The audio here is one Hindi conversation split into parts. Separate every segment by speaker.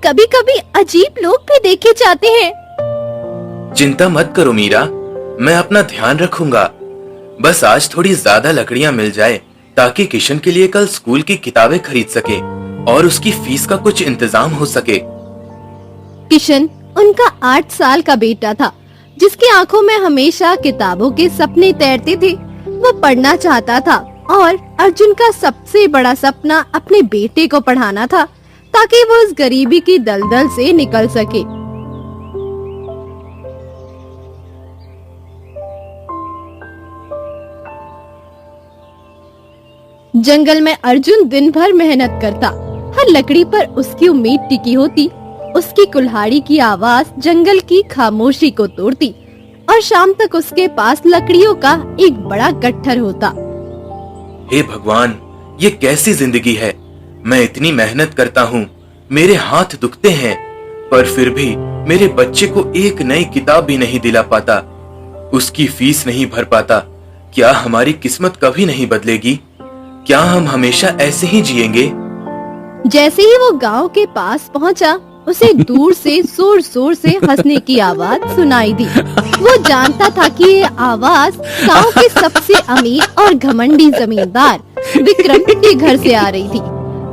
Speaker 1: कभी कभी अजीब लोग भी देखे जाते हैं।
Speaker 2: चिंता मत करो मीरा, मैं अपना ध्यान रखूंगा। बस आज थोड़ी ज्यादा लकड़ियां मिल जाए ताकि किशन के लिए कल स्कूल की किताबें खरीद सके और उसकी फीस का कुछ इंतजाम हो सके।
Speaker 1: किशन उनका 8 साल का बेटा था, जिसकी आंखों में हमेशा किताबों के सपने तैरते थे। वो पढ़ना चाहता था और अर्जुन का सबसे बड़ा सपना अपने बेटे को पढ़ाना था, ताकि वो उस गरीबी की दलदल से निकल सके। जंगल में अर्जुन दिन भर मेहनत करता। हर लकड़ी पर उसकी उम्मीद टिकी होती। उसकी कुल्हाड़ी की आवाज जंगल की खामोशी को तोड़ती और शाम तक उसके पास लकड़ियों का एक बड़ा गट्ठर होता।
Speaker 2: हे भगवान, ये कैसी जिंदगी है। मैं इतनी मेहनत करता हूँ, मेरे हाथ दुखते हैं, पर फिर भी मेरे बच्चे को एक नई किताब भी नहीं दिला पाता, उसकी फीस नहीं भर पाता। क्या हमारी किस्मत कभी नहीं बदलेगी? क्या हम हमेशा ऐसे ही जिएंगे?
Speaker 1: जैसे ही वो गांव के पास पहुंचा, उसे दूर से जोर जोर से हंसने की आवाज सुनाई दी। वो जानता था कि ये आवाज गांव के सबसे अमीर और घमंडी जमींदार विक्रम के घर से आ रही थी।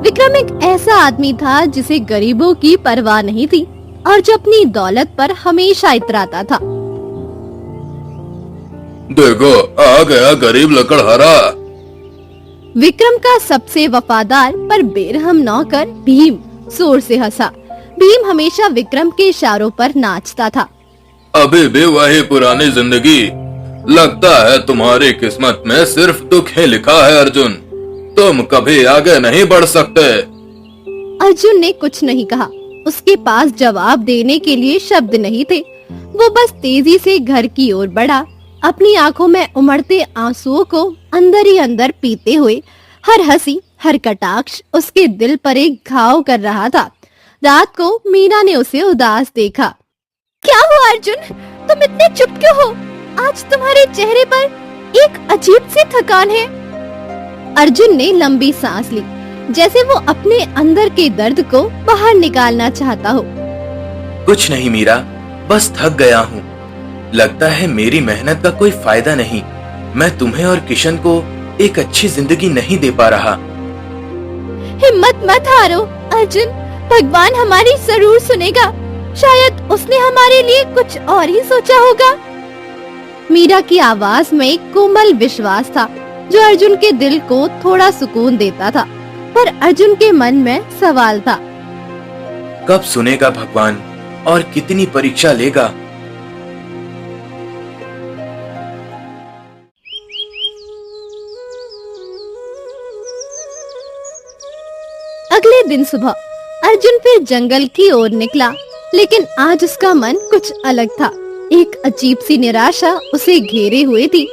Speaker 1: विक्रम एक ऐसा आदमी था जिसे गरीबों की परवाह नहीं थी और जो अपनी दौलत पर हमेशा इतराता था।
Speaker 2: देखो, आ गया गरीब लकड़हारा।
Speaker 1: विक्रम का सबसे वफादार पर बेरहम नौकर भीम जोर से हंसा। भीम हमेशा विक्रम के इशारों पर नाचता था।
Speaker 2: अभी भी वही पुरानी जिंदगी। लगता है तुम्हारी किस्मत में सिर्फ दुख ही लिखा है अर्जुन। तुम कभी आगे नहीं बढ़ सकते।
Speaker 1: अर्जुन ने कुछ नहीं कहा। उसके पास जवाब देने के लिए शब्द नहीं थे। वो बस तेजी से घर की ओर बढ़ा, अपनी आंखों में उमड़ते आंसुओं को अंदर ही अंदर पीते हुए। हर हंसी, हर कटाक्ष उसके दिल पर एक घाव कर रहा था। रात को मीरा ने उसे उदास देखा। क्या हुआ अर्जुन, तुम इतने चुप क्यों हो? आज तुम्हारे चेहरे पर एक अजीब सी थकान है। अर्जुन ने लंबी सांस ली, जैसे वो अपने अंदर के दर्द को बाहर निकालना चाहता हो।
Speaker 2: कुछ नहीं मीरा, बस थक गया हूँ। लगता है मेरी मेहनत का कोई फायदा नहीं। मैं तुम्हें और किशन को एक अच्छी जिंदगी नहीं दे पा रहा।
Speaker 1: हिम्मत मत हारो अर्जुन, भगवान हमारी जरूर सुनेगा। शायद उसने हमारे लिए कुछ और ही सोचा होगा। मीरा की आवाज में एक कोमल विश्वास था, जो अर्जुन के दिल को थोड़ा सुकून देता था। पर अर्जुन के मन में सवाल था,
Speaker 2: कब सुनेगा भगवान और कितनी परीक्षा लेगा?
Speaker 1: अगले दिन सुबह अर्जुन फिर जंगल की ओर निकला, लेकिन आज उसका मन कुछ अलग था। एक अजीब सी निराशा उसे घेरे हुए थी।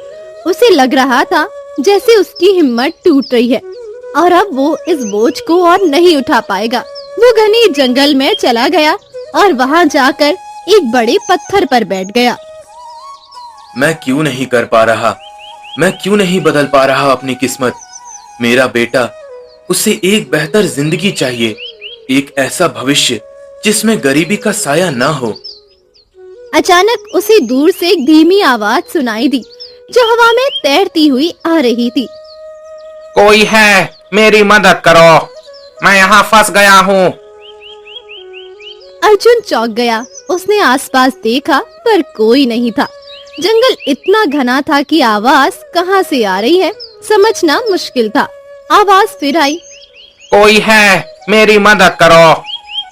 Speaker 1: उसे लग रहा था जैसे उसकी हिम्मत टूट रही है और अब वो इस बोझ को और नहीं उठा पाएगा। वो घने जंगल में चला गया और वहाँ जाकर एक बड़े पत्थर पर बैठ गया।
Speaker 2: मैं क्यों नहीं कर पा रहा? मैं क्यों नहीं बदल पा रहा अपनी किस्मत? मेरा बेटा, उसे एक बेहतर जिंदगी चाहिए, एक ऐसा भविष्य जिसमें गरीबी का साया ना हो।
Speaker 1: अचानक उसे दूर से एक धीमी आवाज सुनाई दी, जो हवा में तैरती हुई आ रही थी।
Speaker 3: कोई है, मेरी मदद करो, मैं यहाँ फंस गया हूँ।
Speaker 1: अर्जुन चौंक गया। उसने आसपास देखा पर कोई नहीं था। जंगल इतना घना था कि आवाज कहाँ से आ रही है समझना मुश्किल था। आवाज फिर आई,
Speaker 3: कोई है, मेरी मदद करो,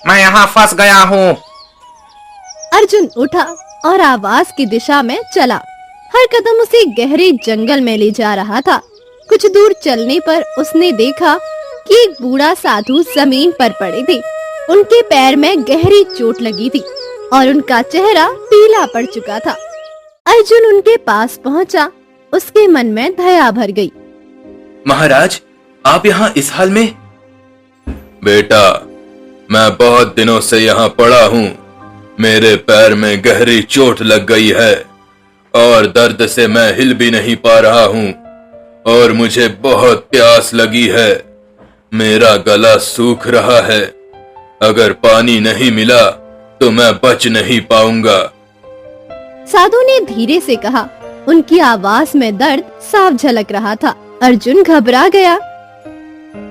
Speaker 3: मैं यहाँ फंस गया हूँ।
Speaker 1: अर्जुन उठा और आवाज की दिशा में चला। हर कदम उसे गहरे जंगल में ले जा रहा था। कुछ दूर चलने पर उसने देखा कि एक बूढ़ा साधु जमीन पर पड़े थे। उनके पैर में गहरी चोट लगी थी और उनका चेहरा पीला पड़ चुका था। अर्जुन उनके पास पहुंचा। उसके मन में दया भर गई।
Speaker 2: महाराज, आप यहाँ इस हाल में? बेटा, मैं बहुत दिनों से यहाँ पड़ा हूँ। मेरे पैर में गहरी चोट लग गई है और दर्द से मैं हिल भी नहीं पा रहा हूँ और मुझे बहुत प्यास लगी है। मेरा गला सूख रहा है। अगर पानी नहीं मिला तो मैं बच नहीं पाऊंगा।
Speaker 1: साधु ने धीरे से कहा। उनकी आवाज में दर्द साफ झलक रहा था। अर्जुन घबरा गया।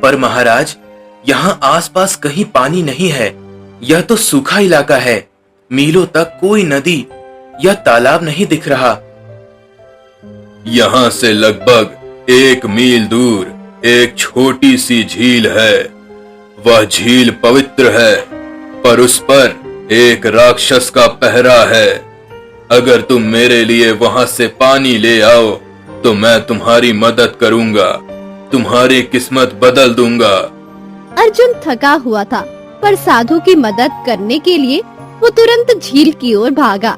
Speaker 2: पर महाराज, यहाँ आसपास कहीं पानी नहीं है। यह तो सूखा इलाका है। मीलों तक कोई नदी या तालाब नहीं दिख रहा। यहाँ से लगभग 1 मील दूर एक छोटी सी झील है। वह झील पवित्र है, पर उस पर एक राक्षस का पहरा है। अगर तुम मेरे लिए वहां से पानी ले आओ तो मैं तुम्हारी मदद करूंगा, तुम्हारी किस्मत बदल दूंगा।
Speaker 1: अर्जुन थका हुआ था, पर साधु की मदद करने के लिए वो तुरंत झील की ओर भागा।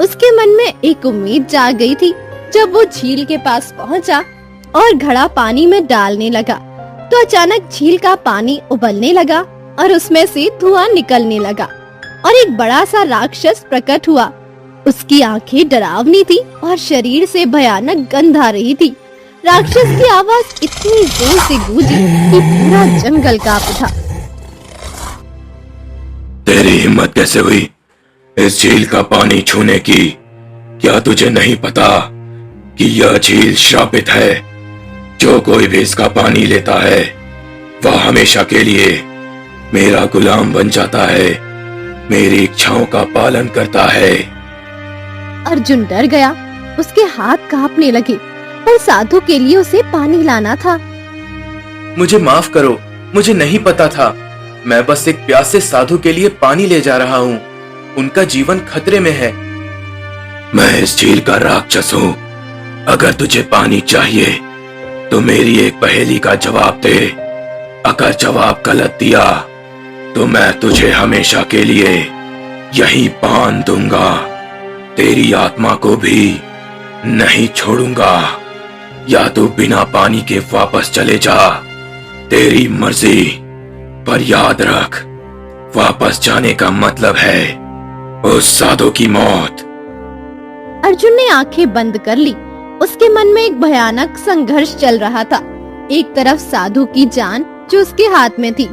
Speaker 1: उसके मन में एक उम्मीद जाग गई थी। जब वो झील के पास पहुंचा और घड़ा पानी में डालने लगा, तो अचानक झील का पानी उबलने लगा और उसमें से धुआं निकलने लगा और एक बड़ा सा राक्षस प्रकट हुआ। उसकी आंखें डरावनी थी और शरीर से भयानक गंध आ रही थी। राक्षस की आवाज इतनी जोर से गूंजी कि पूरा जंगल कांप उठा।
Speaker 2: तेरी हिम्मत कैसे हुई इस झील का पानी छूने की? क्या तुझे नहीं पता कि यह झील श्रापित है? जो कोई भी इसका पानी लेता है वह हमेशा के लिए मेरा गुलाम बन जाता है, मेरी इच्छाओं का पालन करता है।
Speaker 1: अर्जुन डर गया। उसके हाथ कांपने लगे, पर साधु के लिए उसे पानी लाना था।
Speaker 2: मुझे माफ करो, मुझे नहीं पता था। मैं बस एक प्यासे साधु के लिए पानी ले जा रहा हूँ। उनका जीवन खतरे में है। मैं इस झील का राक्षस हूँ। अगर तुझे पानी चाहिए तो मेरी एक पहेली का जवाब दे। अगर जवाब गलत दिया तो मैं तुझे हमेशा के लिए यहीं बांध दूंगा। तेरी आत्मा को भी नहीं छोड़ूंगा। या तो बिना पानी के वापस चले जा, तेरी मर्जी। पर याद रख, वापस जाने का मतलब है उस साधु की मौत।
Speaker 1: अर्जुन ने आंखें बंद कर ली। उसके मन में एक भयानक संघर्ष चल रहा था। एक तरफ साधु की जान जो उसके हाथ में थी,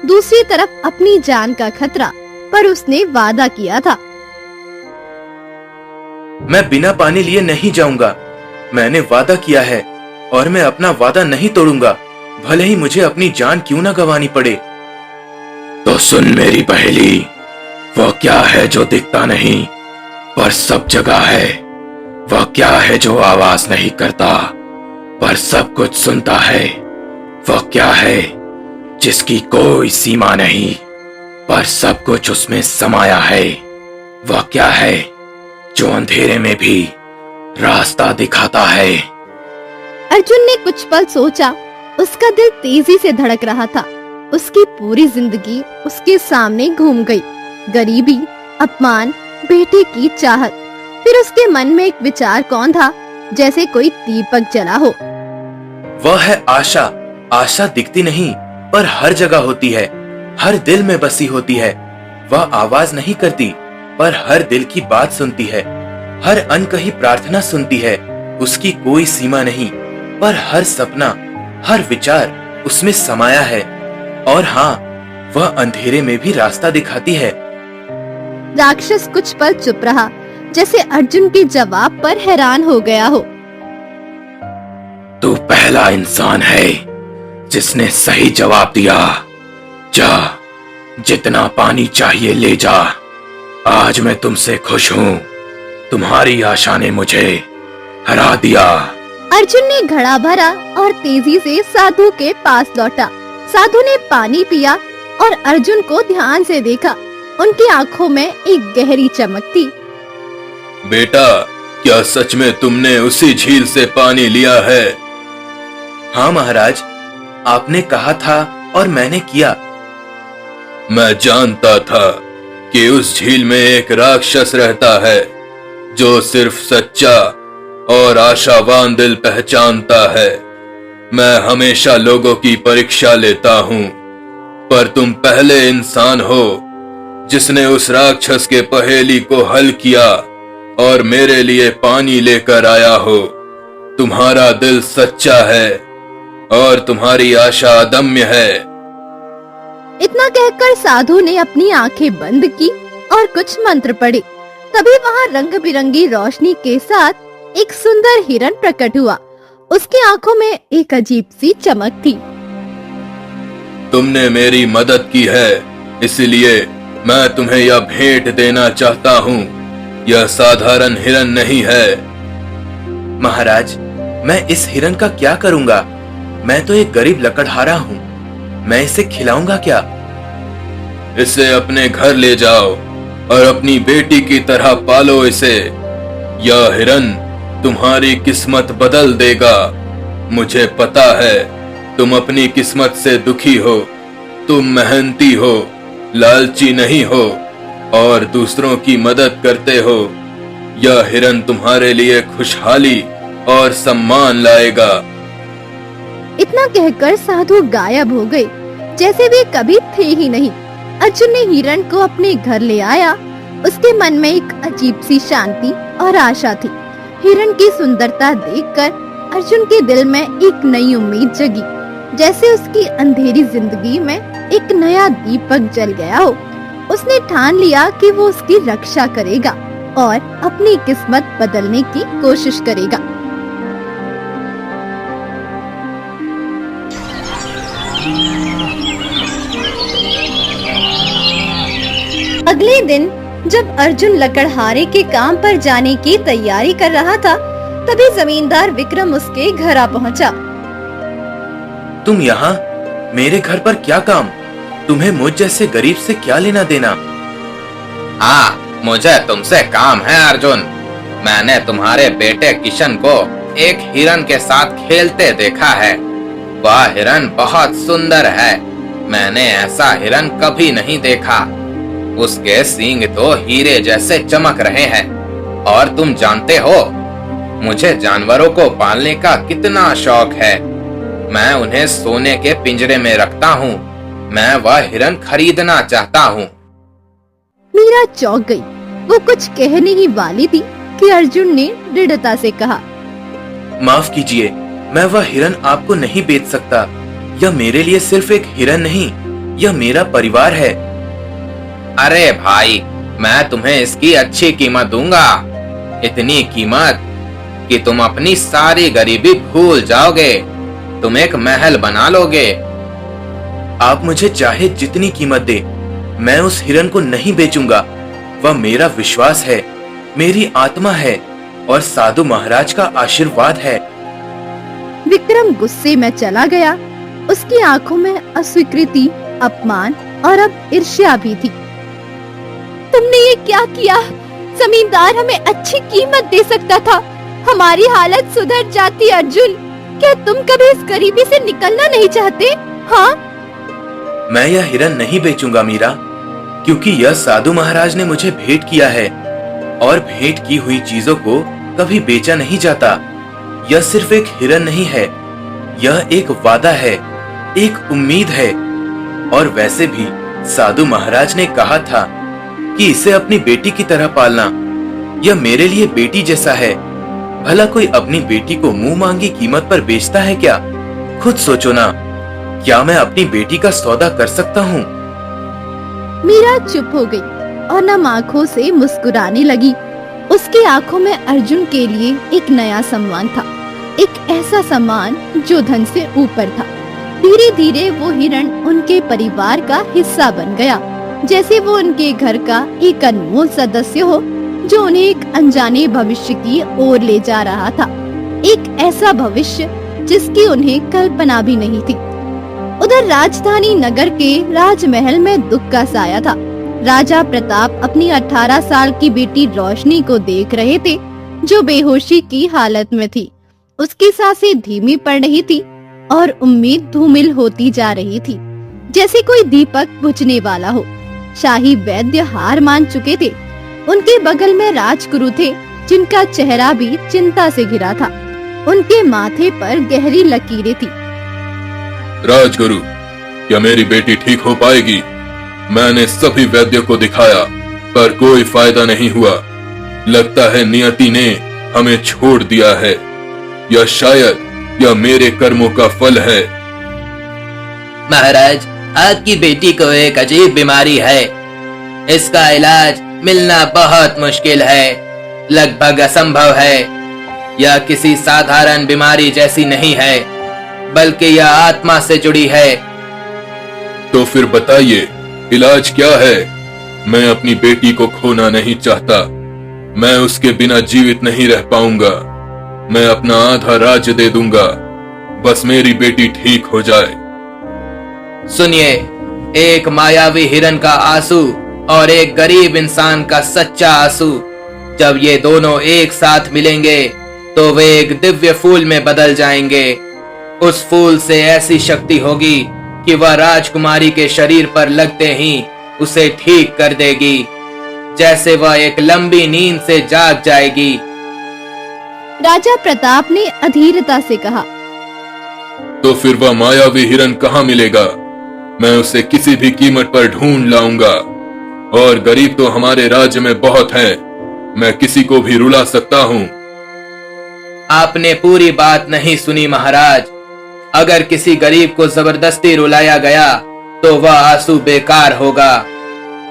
Speaker 1: दूसरी तरफ अपनी जान का खतरा। पर उसने वादा किया था।
Speaker 2: मैं बिना पानी लिए नहीं जाऊंगा। मैंने वादा किया है और मैं अपना वादा नहीं तोड़ूंगा, भले ही मुझे अपनी जान क्यों ना गंवानी पड़े। तो सुन मेरी पहेली। वह क्या है जो दिखता नहीं पर सब जगह है? वह क्या है जो आवाज नहीं करता पर सब कुछ सुनता है? वह क्या है जिसकी कोई सीमा नहीं पर सब कुछ उसमें समाया है? वह क्या है जो अंधेरे में भी रास्ता दिखाता है?
Speaker 1: अर्जुन ने कुछ पल सोचा। उसका दिल तेजी से धड़क रहा था। उसकी पूरी जिंदगी उसके सामने घूम गई। गरीबी, अपमान, बेटे की चाहत। फिर उसके मन में एक विचार कौन था, जैसे कोई दीपक जला हो।
Speaker 2: वह है आशा। आशा दिखती नहीं पर हर जगह होती है, हर दिल में बसी होती है। वह आवाज नहीं करती पर हर दिल की बात सुनती है, हर अनकही प्रार्थना सुनती है। उसकी कोई सीमा नहीं पर हर सपना, हर विचार उसमें समाया है। और हाँ, वह अंधेरे में भी रास्ता दिखाती है।
Speaker 1: राक्षस कुछ पल चुप रहा, जैसे अर्जुन के जवाब पर हैरान हो गया हो।
Speaker 2: तू पहला इंसान है जिसने सही जवाब दिया। जा, जितना पानी चाहिए ले जा। आज मैं तुमसे खुश हूँ। तुम्हारी आशा ने मुझे हरा दिया।
Speaker 1: अर्जुन ने घड़ा भरा और तेजी से साधु के पास लौटा। साधु ने पानी पिया और अर्जुन को ध्यान से देखा। उनकी आंखों में एक गहरी चमक थी।
Speaker 2: बेटा, क्या सच में तुमने उसी झील से पानी लिया है? हाँ महाराज, आपने कहा था और मैंने किया। मैं जानता था कि उस झील में एक राक्षस रहता है जो सिर्फ सच्चा और आशावान दिल पहचानता है। मैं हमेशा लोगों की परीक्षा लेता हूँ, पर तुम पहले इंसान हो जिसने उस राक्षस के पहेली को हल किया और मेरे लिए पानी लेकर आया हो। तुम्हारा दिल सच्चा है और तुम्हारी आशा अदम्य है।
Speaker 1: इतना कहकर साधु ने अपनी आंखें बंद की और कुछ मंत्र पढ़े। तभी वहाँ रंग बिरंगी रोशनी के साथ एक सुंदर हिरन प्रकट हुआ। उसकी आंखों में एक अजीब सी चमक थी।
Speaker 2: तुमने मेरी मदद की है, इसलिए मैं तुम्हें यह भेंट देना चाहता हूँ। यह साधारण हिरन नहीं है। महाराज, मैं इस हिरन का क्या करूँगा? मैं तो एक गरीब लकड़हारा हूँ। मैं इसे खिलाऊंगा क्या? इसे अपने घर ले जाओ और अपनी बेटी की तरह पालो इसे। यह हिरन तुम्हारी किस्मत बदल देगा। मुझे पता है तुम अपनी किस्मत से दुखी हो। तुम मेहनती हो, लालची नहीं हो और दूसरों की मदद करते हो। यह हिरन तुम्हारे लिए खुशहाली और सम्मान लाएगा।
Speaker 1: इतना कहकर साधु गायब हो गए, जैसे वे कभी थे ही नहीं। अर्जुन ने हिरण को अपने घर ले आया। उसके मन में एक अजीब सी शांति और आशा थी। हिरण की सुंदरता देखकर अर्जुन के दिल में एक नई उम्मीद जगी, जैसे उसकी अंधेरी जिंदगी में एक नया दीपक जल गया हो। उसने ठान लिया कि वो उसकी रक्षा करेगा और अपनी किस्मत बदलने की कोशिश करेगा। अगले दिन जब अर्जुन लकड़हारे के काम पर जाने की तैयारी कर रहा था, तभी जमींदार विक्रम उसके घर आ पहुंचा।
Speaker 2: तुम यहाँ मेरे घर पर क्या काम? तुम्हें मुझ जैसे गरीब से क्या लेना देना?
Speaker 3: हाँ, मुझे तुमसे काम है अर्जुन। मैंने तुम्हारे बेटे किशन को एक हिरन के साथ खेलते देखा है। वह हिरन बहुत सुंदर है। मैंने ऐसा हिरन कभी नहीं देखा। उसके सींग तो हीरे जैसे चमक रहे हैं। और तुम जानते हो, मुझे जानवरों को पालने का कितना शौक है। मैं उन्हें सोने के पिंजरे में रखता हूँ। मैं वह हिरन खरीदना चाहता हूँ।
Speaker 1: मीरा चौंक गई। वो कुछ कहने ही वाली थी कि अर्जुन ने दृढ़ता से कहा,
Speaker 2: माफ कीजिए, मैं वह हिरन आपको नहीं बेच सकता। यह मेरे लिए सिर्फ एक हिरन नहीं, यह मेरा परिवार है।
Speaker 3: अरे भाई, मैं तुम्हें इसकी अच्छी कीमत दूंगा। इतनी कीमत कि तुम अपनी सारी गरीबी भूल जाओगे। तुम एक महल बना लोगे।
Speaker 2: आप मुझे चाहे जितनी कीमत दे, मैं उस हिरन को नहीं बेचूंगा। वह मेरा विश्वास है, मेरी आत्मा है और साधु महाराज का आशीर्वाद है।
Speaker 1: विक्रम गुस्से में चला गया। उसकी आंखों में अस्वीकृति, अपमान और अब ईर्ष्या भी थी। तुमने ये क्या किया? जमींदार हमें अच्छी कीमत दे सकता था। हमारी हालत सुधर जाती। अर्जुन, क्या तुम कभी इस गरीबी से निकलना नहीं चाहते? हाँ?
Speaker 2: मैं यह हिरन नहीं बेचूंगा मीरा, क्योंकि यह साधु महाराज ने मुझे भेंट किया है और भेंट की हुई चीजों को कभी बेचा नहीं जाता। यह सिर्फ एक हिरन नहीं है, यह एक वादा है, एक उम्मीद है। और वैसे भी साधु महाराज ने कहा था कि इसे अपनी बेटी की तरह पालना। यह मेरे लिए बेटी जैसा है। भला कोई अपनी बेटी को मुंह मांगी कीमत पर बेचता है क्या? खुद सोचो ना, क्या मैं अपनी बेटी का सौदा कर सकता हूँ?
Speaker 1: मीरा चुप हो गई और नम आंखों से मुस्कुराने लगी। उसकी आंखों में अर्जुन के लिए एक नया सम्मान था, एक ऐसा सम्मान जो धन से ऊपर था। धीरे धीरे वो हिरण उनके परिवार का हिस्सा बन गया, जैसे वो उनके घर का एक अनमोल सदस्य हो जो उन्हें एक अनजाने भविष्य की ओर ले जा रहा था। एक ऐसा भविष्य जिसकी उन्हें कल्पना भी नहीं थी। उधर राजधानी नगर के राजमहल में दुख का साया था। राजा प्रताप अपनी 18 साल की बेटी रोशनी को देख रहे थे, जो बेहोशी की हालत में थी। उसकी सांसें धीमी पड़ रही थी और उम्मीद धूमिल होती जा रही थी, जैसे कोई दीपक बुझने वाला हो। शाही वैद्य हार मान चुके थे। उनके बगल में राजगुरु थे, जिनका चेहरा भी चिंता से घिरा था। उनके माथे पर गहरी लकीरें थी।
Speaker 2: राजगुरु, क्या मेरी बेटी ठीक हो पाएगी? मैंने सभी वैद्यों को दिखाया, पर कोई फायदा नहीं हुआ। लगता है नियति ने हमें छोड़ दिया है, या शायद यह मेरे कर्मों का फल है।
Speaker 3: महाराज, आपकी बेटी को एक अजीब बीमारी है। इसका इलाज मिलना बहुत मुश्किल है, लगभग असंभव है। यह किसी साधारण बीमारी जैसी नहीं है, बल्कि यह आत्मा से जुड़ी है।
Speaker 4: तो फिर बताइए, इलाज क्या है? मैं अपनी बेटी को खोना नहीं चाहता। मैं उसके बिना जीवित नहीं रह पाऊंगा। मैं अपना आधा राज्य दे दूंगा, बस मेरी बेटी ठीक हो जाए।
Speaker 3: सुनिए, एक मायावी हिरन का आंसू और एक गरीब इंसान का सच्चा आंसू, जब ये दोनों एक साथ मिलेंगे तो वे एक दिव्य फूल में बदल जाएंगे। उस फूल से ऐसी शक्ति होगी कि वह राजकुमारी के शरीर पर लगते ही उसे ठीक कर देगी, जैसे वह एक लंबी नींद से जाग जाएगी।
Speaker 1: राजा प्रताप ने अधीरता से कहा।
Speaker 4: तो फिर वह मायावी हिरन कहाँ मिलेगा? मैं उसे किसी भी कीमत पर ढूंढ लाऊंगा। और गरीब तो हमारे राज्य में बहुत हैं। मैं किसी को भी रुला सकता हूँ।
Speaker 3: आपने पूरी बात नहीं सुनी महाराज। अगर किसी गरीब को जबरदस्ती रुलाया गया तो वह आंसू बेकार होगा,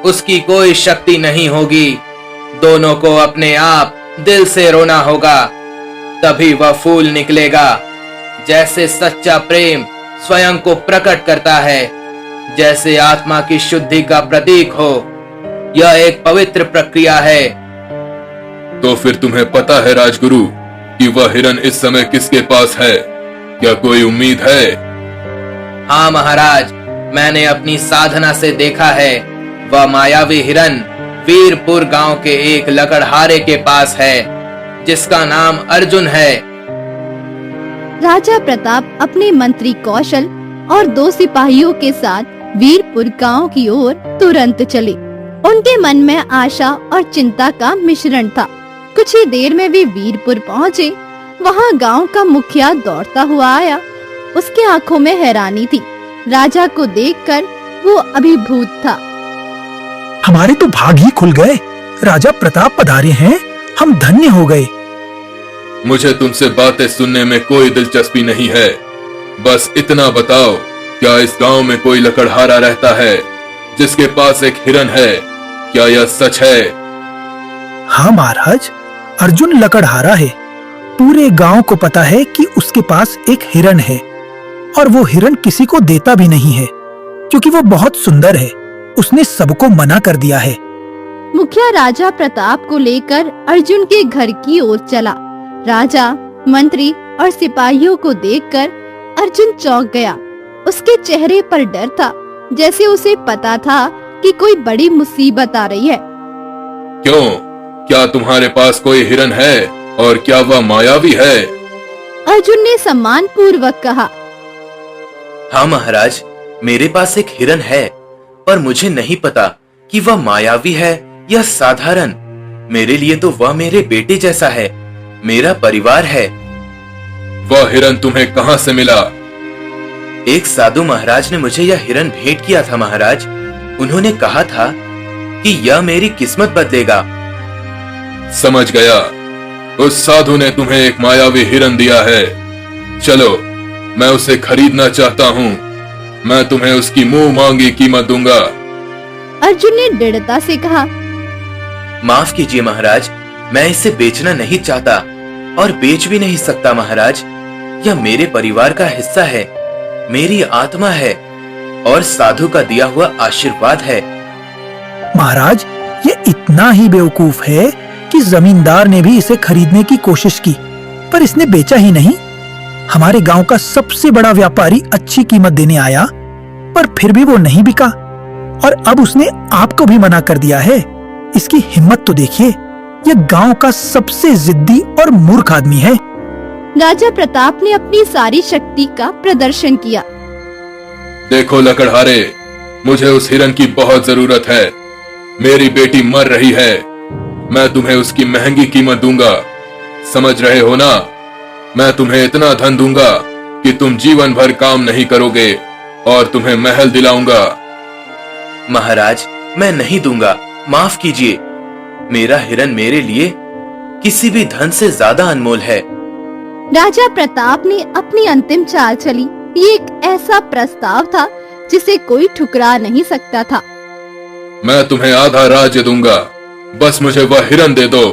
Speaker 3: उसकी कोई शक्ति नहीं होगी। दोनों को अपने आप दिल से रोना होगा, तभी वह फूल निकलेगा। जैसे सच्चा प्रेम स्वयं को प्रकट करता है, जैसे आत्मा की शुद्धि का प्रतीक हो। यह एक पवित्र प्रक्रिया है।
Speaker 4: तो फिर तुम्हें पता है राजगुरु कि वह हिरन इस समय किसके पास है? क्या कोई उम्मीद है?
Speaker 3: हाँ महाराज, मैंने अपनी साधना से देखा है। वह मायावी हिरन वीरपुर गांव के एक लकड़हारे के पास है, जिसका नाम अर्जुन है।
Speaker 1: राजा प्रताप अपने मंत्री कौशल और 2 सिपाहियों के साथ वीरपुर गांव की ओर तुरंत चले। उनके मन में आशा और चिंता का मिश्रण था। कुछ ही देर में वे वीरपुर पहुँचे। वहाँ गांव का मुखिया दौड़ता हुआ आया। उसकी आंखों में हैरानी थी। राजा को देखकर वो अभिभूत था।
Speaker 5: हमारे तो भाग ही खुल गए। राजा प्रताप पधारे हैं, हम धन्य हो गए।
Speaker 4: मुझे तुमसे बातें सुनने में कोई दिलचस्पी नहीं है। बस इतना बताओ, क्या इस गांव में कोई लकड़हारा रहता है जिसके पास एक हिरन है? क्या यह सच है?
Speaker 5: हाँ महाराज, अर्जुन लकड़हारा है। पूरे गांव को पता है कि उसके पास एक हिरन है, और वो हिरन किसी को देता भी नहीं है, क्योंकि वो बहुत सुंदर है। उसने सबको मना कर दिया है।
Speaker 1: मुखिया राजा प्रताप को लेकर अर्जुन के घर की ओर चला। राजा, मंत्री और सिपाहियों को देखकर अर्जुन चौंक गया। उसके चेहरे पर डर था, जैसे उसे पता था कि कोई बड़ी मुसीबत आ रही है।
Speaker 4: क्यों? क्या तुम्हारे पास कोई हिरन है? और क्या वह मायावी है?
Speaker 1: अर्जुन ने सम्मान पूर्वक कहा।
Speaker 2: हाँ महाराज, मेरे पास एक हिरन है, पर मुझे नहीं पता कि वह मायावी है या साधारण। मेरे लिए तो वह मेरे बेटे जैसा है, मेरा परिवार है।
Speaker 4: वह हिरन तुम्हें कहाँ से मिला?
Speaker 2: एक साधु महाराज ने मुझे यह हिरन भेंट किया था महाराज। उन्होंने कहा था कि यह मेरी किस्मत बदलेगा।
Speaker 4: समझ गया। उस साधु ने तुम्हें एक मायावी हिरन दिया है। चलो, मैं उसे खरीदना चाहता हूँ। मैं तुम्हें उसकी मुंह मांगी कीमत दूंगा।
Speaker 1: अर्जुन ने दृढ़ता से कहा।
Speaker 2: माफ कीजिए महाराज, मैं इसे बेचना नहीं चाहता और बेच भी नहीं सकता महाराज। यह मेरे परिवार का हिस्सा है, मेरी आत्मा है और साधु का दिया हुआ आशीर्वाद है।
Speaker 5: महाराज, ये इतना ही बेवकूफ है कि जमींदार ने भी इसे खरीदने की कोशिश की, पर इसने बेचा ही नहीं। हमारे गांव का सबसे बड़ा व्यापारी अच्छी कीमत देने आया, पर फिर भी वो नहीं बिका, और अब उसने आपको भी मना कर दिया है। इसकी हिम्मत तो देखिए। यह गांव का सबसे जिद्दी और मूर्ख आदमी है।
Speaker 1: राजा प्रताप ने अपनी सारी शक्ति का प्रदर्शन किया।
Speaker 4: देखो लकड़हारे, मुझे उस हिरन की बहुत जरूरत है। मेरी बेटी मर रही है। मैं तुम्हें उसकी महंगी कीमत दूंगा। समझ रहे हो ना? मैं तुम्हें इतना धन दूंगा कि तुम जीवन भर काम नहीं करोगे, और तुम्हें महल दिलाऊंगा।
Speaker 2: महाराज, मैं नहीं दूंगा, माफ कीजिए। मेरा हिरन मेरे लिए किसी भी धन से ज्यादा अनमोल है।
Speaker 1: राजा प्रताप ने अपनी अंतिम चाल चली। ये एक ऐसा प्रस्ताव था जिसे कोई ठुकरा नहीं सकता था।
Speaker 4: मैं तुम्हें आधा राज्य दूंगा, बस मुझे वह हिरन दे दो।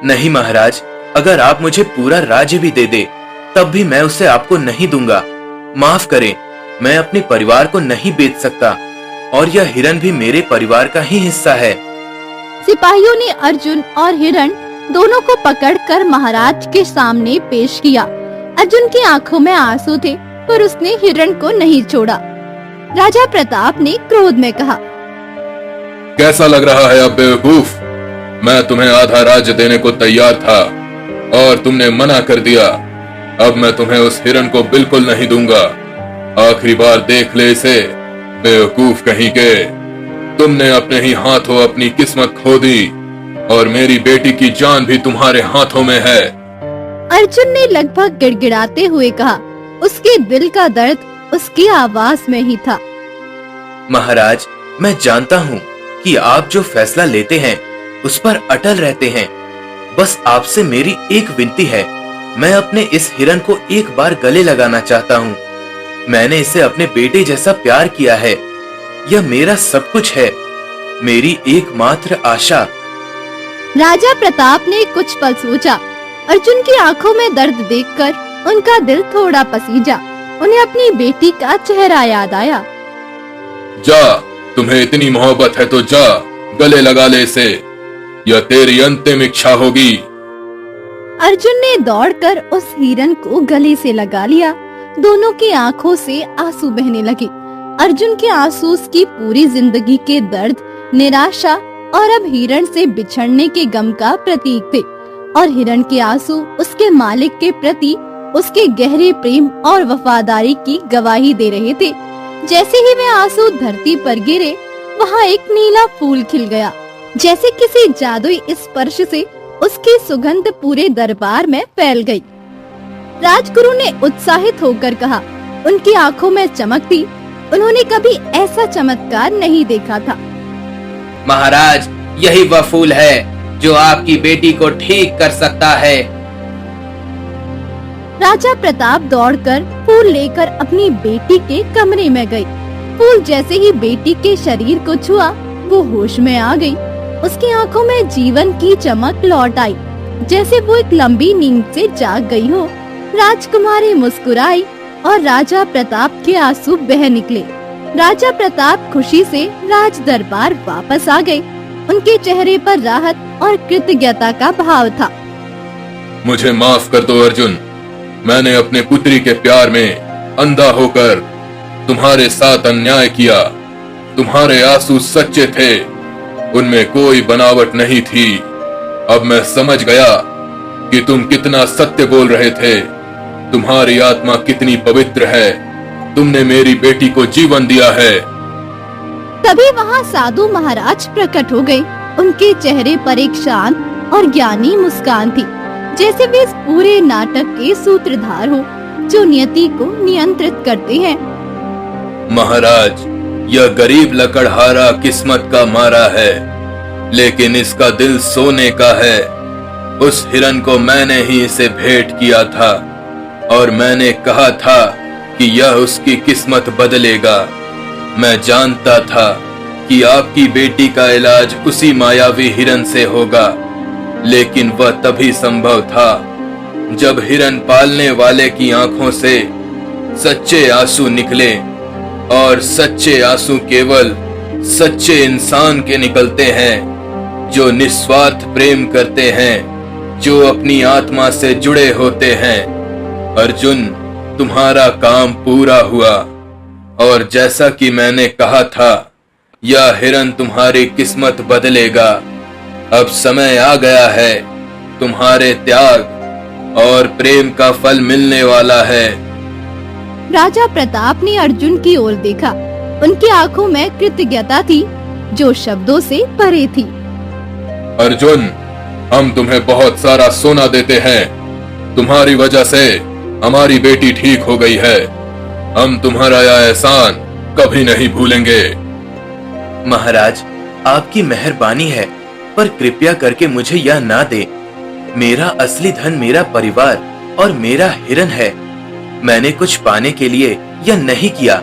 Speaker 2: नहीं महाराज, अगर आप मुझे पूरा राज्य भी दे दे तब भी मैं उसे आपको नहीं दूंगा। माफ करें, मैं अपने परिवार को नहीं बेच सकता और यह हिरन भी मेरे परिवार का ही हिस्सा है।
Speaker 1: सिपाहियों ने अर्जुन और हिरण दोनों को पकड़कर महाराज के सामने पेश किया। अर्जुन की आंखों में आंसू थे, पर उसने हिरण को नहीं छोड़ा। राजा प्रताप ने क्रोध में कहा,
Speaker 4: कैसा लग रहा है अब बेवकूफ? मैं तुम्हें आधा राज्य देने को तैयार था और तुमने मना कर दिया। अब मैं तुम्हें उस हिरन को बिल्कुल नहीं दूंगा। आखिरी बार देख ले इसे, बेवकूफ कहीं के। तुमने अपने ही हाथों अपनी किस्मत खो दी और मेरी बेटी की जान भी तुम्हारे हाथों में है।
Speaker 1: अर्जुन ने लगभग गिड़गिड़ाते हुए कहा। उसके दिल का दर्द उसकी आवाज में ही था।
Speaker 2: महाराज, मैं जानता हूँ कि आप जो फैसला लेते हैं उस पर अटल रहते हैं। बस आपसे मेरी एक विनती है, मैं अपने इस हिरन को एक बार गले लगाना चाहता हूँ। मैंने इसे अपने बेटे जैसा प्यार किया है। यह मेरा सब कुछ है, मेरी एकमात्र आशा।
Speaker 1: राजा प्रताप ने कुछ पल सोचा। अर्जुन की आंखों में दर्द देखकर उनका दिल थोड़ा पसीजा। उन्हें अपनी बेटी का चेहरा याद आया।
Speaker 4: जा, तुम्हें इतनी मोहब्बत है तो जा, गले लगा ले इसे। यह तेरी अंतिम इच्छा होगी।
Speaker 1: अर्जुन ने दौड़कर उस हिरन को गले से लगा लिया। दोनों की आंखों से आंसू बहने लगे। अर्जुन के आंसू उसकी पूरी जिंदगी के दर्द, निराशा और अब हिरण से बिछड़ने के गम का प्रतीक थे, और हिरण के आंसू उसके मालिक के प्रति उसके गहरे प्रेम और वफादारी की गवाही दे रहे थे। जैसे ही वे आंसू धरती पर गिरे, वहाँ एक नीला फूल खिल गया। जैसे किसी जादुई स्पर्श से उसकी सुगंध पूरे दरबार में फैल गई। राजगुरु ने उत्साहित होकर कहा। उनकी आंखों में चमक थी। उन्होंने कभी ऐसा चमत्कार नहीं देखा था।
Speaker 3: महाराज, यही वह फूल है जो आपकी बेटी को ठीक कर सकता है।
Speaker 1: राजा प्रताप दौड़कर फूल लेकर अपनी बेटी के कमरे में गई। फूल जैसे ही बेटी के शरीर को छुआ, वो होश में आ गई। उसकी आंखों में जीवन की चमक लौट आई, जैसे वो एक लंबी नींद से जाग गई हो। राजकुमारी मुस्कुराई और राजा प्रताप के आंसू बह निकले। राजा प्रताप खुशी से राज दरबार वापस आ गए। उनके चेहरे पर राहत और कृतज्ञता का भाव था।
Speaker 4: मुझे माफ कर दो अर्जुन, मैंने अपने पुत्री के प्यार में अंधा होकर तुम्हारे साथ अन्याय किया। तुम्हारे आंसू सच्चे थे, उनमें कोई बनावट नहीं थी। अब मैं समझ गया कि तुम कितना सत्य बोल रहे थे। तुम्हारी आत्मा कितनी पवित्र है। तुमने मेरी बेटी को जीवन दिया है।
Speaker 1: तभी वहाँ साधु महाराज प्रकट हो गए। उनके चेहरे पर एक शांत और ज्ञानी मुस्कान थी, जैसे वे इस पूरे नाटक के सूत्रधार हो, जो नियति को नियंत्रित करते हैं।
Speaker 4: महाराज, यह गरीब लकड़हारा किस्मत का मारा है, लेकिन इसका दिल सोने का है। उस हिरन को मैंने ही इसे भेंट किया था और मैंने कहा था कि यह उसकी किस्मत बदलेगा। मैं जानता था कि आपकी बेटी का इलाज उसी मायावी हिरन से होगा, लेकिन वह तभी संभव था जब हिरन पालने वाले की आंखों से सच्चे आंसू निकले, और सच्चे आंसू केवल सच्चे इंसान के निकलते हैं, जो निस्वार्थ प्रेम करते हैं, जो अपनी आत्मा से जुड़े होते हैं। अर्जुन, तुम्हारा काम पूरा हुआ, और जैसा कि मैंने कहा था, यह हिरन तुम्हारी किस्मत बदलेगा। अब समय आ गया है, तुम्हारे त्याग और प्रेम का फल मिलने वाला है।
Speaker 1: राजा प्रताप ने अर्जुन की ओर देखा। उनकी आंखों में कृतज्ञता थी, जो शब्दों से परे थी।
Speaker 4: अर्जुन, हम तुम्हें बहुत सारा सोना देते हैं। तुम्हारी वजह से हमारी बेटी ठीक हो गई है। हम तुम्हारा यह एहसान कभी नहीं भूलेंगे।
Speaker 2: महाराज, आपकी मेहरबानी है, पर कृपया करके मुझे यह ना दे। मेरा असली धन मेरा परिवार और मेरा हिरन है। मैंने कुछ पाने के लिए यह नहीं किया।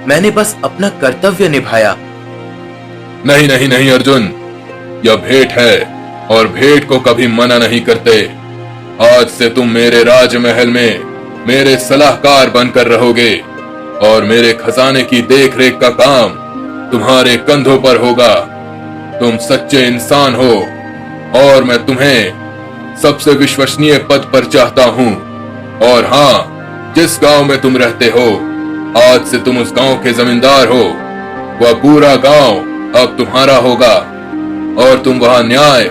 Speaker 2: मैंने बस अपना कर्तव्य निभाया।
Speaker 4: नहीं नहीं नहीं अर्जुन, यह भेंट है और भेंट को कभी मना नहीं करते। आज से तुम मेरे राजमहल में मेरे सलाहकार बनकर रहोगे और मेरे खजाने की देखरेख का काम तुम्हारे कंधों पर होगा। तुम सच्चे इंसान हो और मैं तुम्हें सबसे विश्वसनीय पद पर चाहता हूँ। और हाँ, जिस गांव में तुम रहते हो, आज से तुम उस गांव के जमींदार हो। वह पूरा गांव अब तुम्हारा होगा और तुम वहाँ न्याय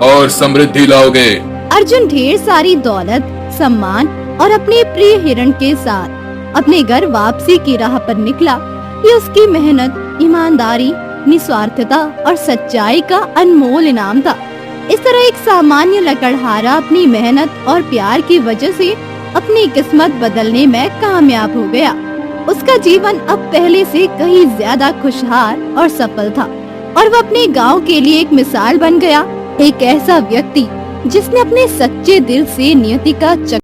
Speaker 4: और समृद्धि लाओगे।
Speaker 1: अर्जुन ढेर सारी दौलत, सम्मान और अपने प्रिय हिरण के साथ अपने घर वापसी की राह पर निकला। ये उसकी मेहनत, ईमानदारी, निस्वार्थता और सच्चाई का अनमोल इनाम था। इस तरह एक सामान्य लकड़हारा अपनी मेहनत और प्यार की वजह से अपनी किस्मत बदलने में कामयाब हो गया। उसका जीवन अब पहले से कहीं ज्यादा खुशहाल और सफल था और वह अपने गांव के लिए एक मिसाल बन गया। एक ऐसा व्यक्ति जिसने अपने सच्चे दिल से नियति का